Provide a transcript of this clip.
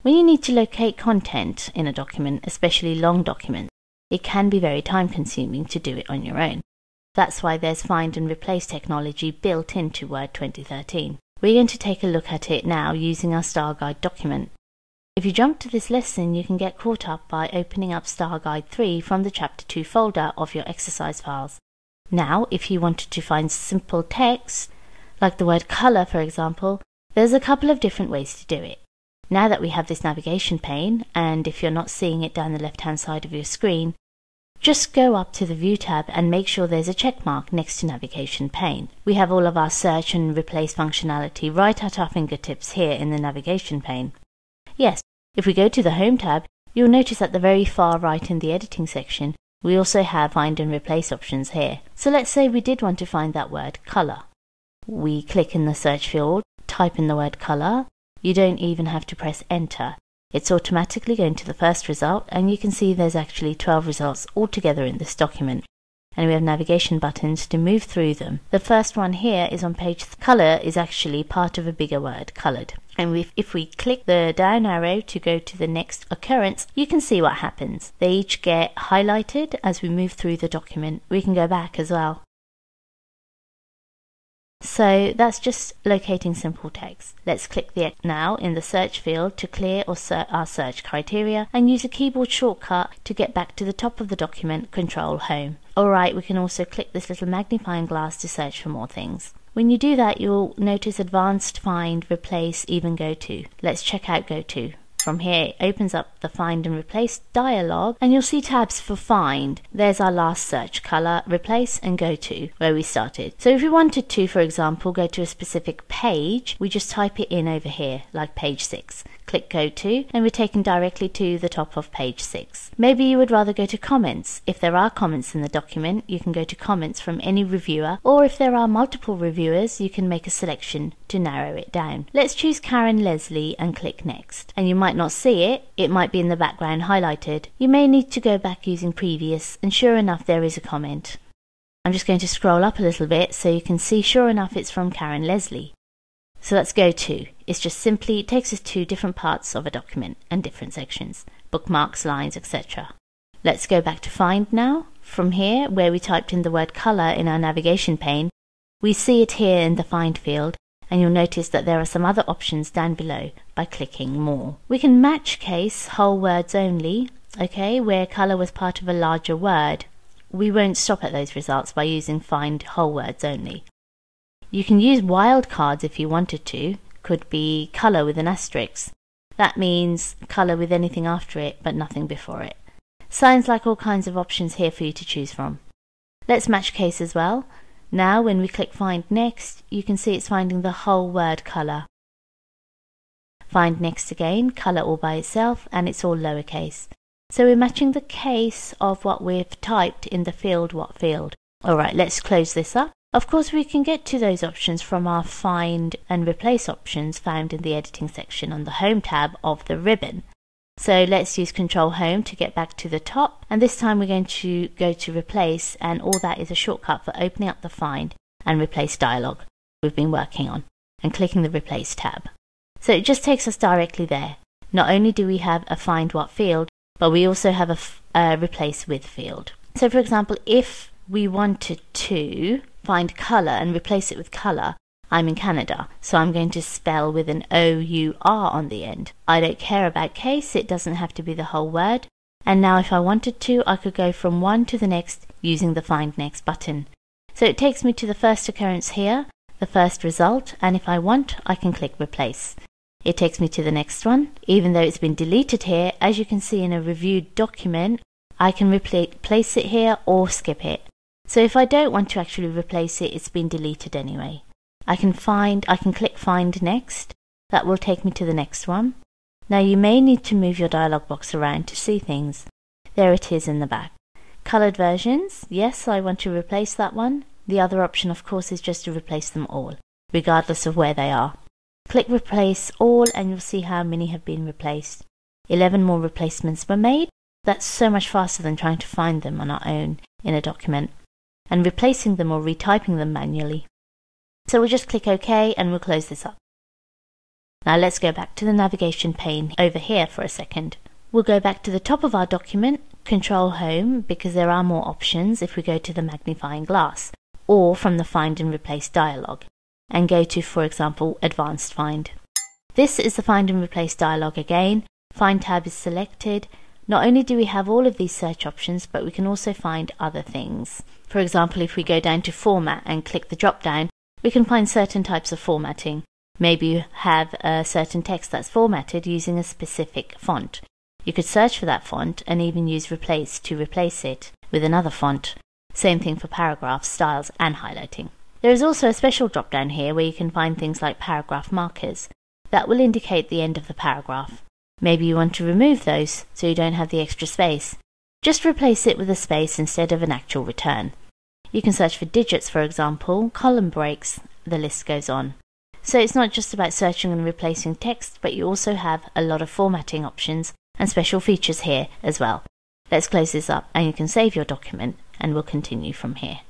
When you need to locate content in a document, especially long documents, it can be very time consuming to do it on your own. That's why there's find and replace technology built into Word 2013. We're going to take a look at it now using our Style Guide document. If you jump to this lesson, you can get caught up by opening up Style Guide 3 from the Chapter 2 folder of your exercise files. Now, if you wanted to find simple text, like the word colour for example, there's a couple of different ways to do it. Now that we have this navigation pane, and if you're not seeing it down the left-hand side of your screen, just go up to the View tab and make sure there's a check mark next to Navigation pane. We have all of our search and replace functionality right at our fingertips here in the Navigation pane. Yes, if we go to the Home tab, you'll notice at the very far right in the Editing section, we also have Find and Replace options here. So let's say we did want to find that word colour. We click in the search field, type in the word colour. You don't even have to press enter. It's automatically going to the first result, and you can see there's actually 12 results altogether in this document. And we have navigation buttons to move through them. The first one here is on page colour is actually part of a bigger word, coloured. And if we click the down arrow to go to the next occurrence, you can see what happens. They each get highlighted as we move through the document. We can go back as well. So that's just locating simple text. Let's click the X now in the search field to clear our search criteria and use a keyboard shortcut to get back to the top of the document, Control Home. Alright, we can also click this little magnifying glass to search for more things. When you do that, you'll notice Advanced, Find, Replace, even Go To. Let's check out Go To. From here, it opens up the Find and Replace dialog, and you'll see tabs for Find. There's our last search, Colour, Replace, and Go To, where we started. So if we wanted to, for example, go to a specific page, we just type it in over here, like page 6. Click Go To, and we're taken directly to the top of page 6. Maybe you would rather go to Comments. If there are comments in the document, you can go to Comments from any reviewer, or if there are multiple reviewers, you can make a selection to narrow it down. Let's choose Karen Leslie and click Next. And you might not see it, it might be in the background highlighted. You may need to go back using Previous, and sure enough there is a comment. I'm just going to scroll up a little bit so you can see sure enough it's from Karen Leslie. So let's Go To. It's just simply, it takes us to different parts of a document and different sections, bookmarks, lines, etc. Let's go back to Find now. From here, where we typed in the word colour in our navigation pane, we see it here in the Find field, and you'll notice that there are some other options down below by clicking More. We can match case whole words only, okay, where colour was part of a larger word. We won't stop at those results by using Find Whole Words Only. You can use wildcards if you wanted to. Could be colour with an asterisk. That means colour with anything after it but nothing before it. Sounds like all kinds of options here for you to choose from. Let's match case as well. Now when we click Find Next, you can see it's finding the whole word colour. Find Next again, colour all by itself, and it's all lowercase. So we're matching the case of what we've typed in the field what field. Alright, let's close this up. Of course we can get to those options from our Find and Replace options found in the Editing section on the Home tab of the ribbon. So let's use Control Home to get back to the top, and this time we're going to go to Replace, and all that is a shortcut for opening up the Find and Replace dialog we've been working on and clicking the Replace tab. So it just takes us directly there. Not only do we have a Find What field, but we also have a Replace With field. So for example, if we wanted to find colour and replace it with colour, I'm in Canada, so I'm going to spell with an O-U-R on the end. I don't care about case, it doesn't have to be the whole word. And now if I wanted to, I could go from one to the next using the Find Next button. So it takes me to the first occurrence here, the first result, and if I want, I can click Replace. It takes me to the next one. Even though it's been deleted here, as you can see in a reviewed document, I can replace it here or skip it. So if I don't want to actually replace it, it's been deleted anyway. I can click Find Next. That will take me to the next one. Now you may need to move your dialog box around to see things. There it is in the back. Coloured versions, yes, I want to replace that one. The other option of course is just to replace them all, regardless of where they are. Click Replace All and you'll see how many have been replaced. 11 more replacements were made. That's so much faster than trying to find them on our own in a document and replacing them or retyping them manually. So we'll just click OK and we'll close this up. Now let's go back to the navigation pane over here for a second. We'll go back to the top of our document, Control Home, because there are more options if we go to the magnifying glass, or from the Find and Replace dialog, and go to, for example, Advanced Find. This is the Find and Replace dialog again. Find tab is selected. Not only do we have all of these search options, but we can also find other things. For example, if we go down to Format and click the drop down, we can find certain types of formatting. Maybe you have a certain text that's formatted using a specific font. You could search for that font and even use Replace to replace it with another font. Same thing for paragraphs, styles and highlighting. There is also a special drop down here where you can find things like paragraph markers. That will indicate the end of the paragraph. Maybe you want to remove those so you don't have the extra space. Just replace it with a space instead of an actual return. You can search for digits, for example, column breaks, the list goes on. So it's not just about searching and replacing text, but you also have a lot of formatting options and special features here as well. Let's close this up and you can save your document, and we'll continue from here.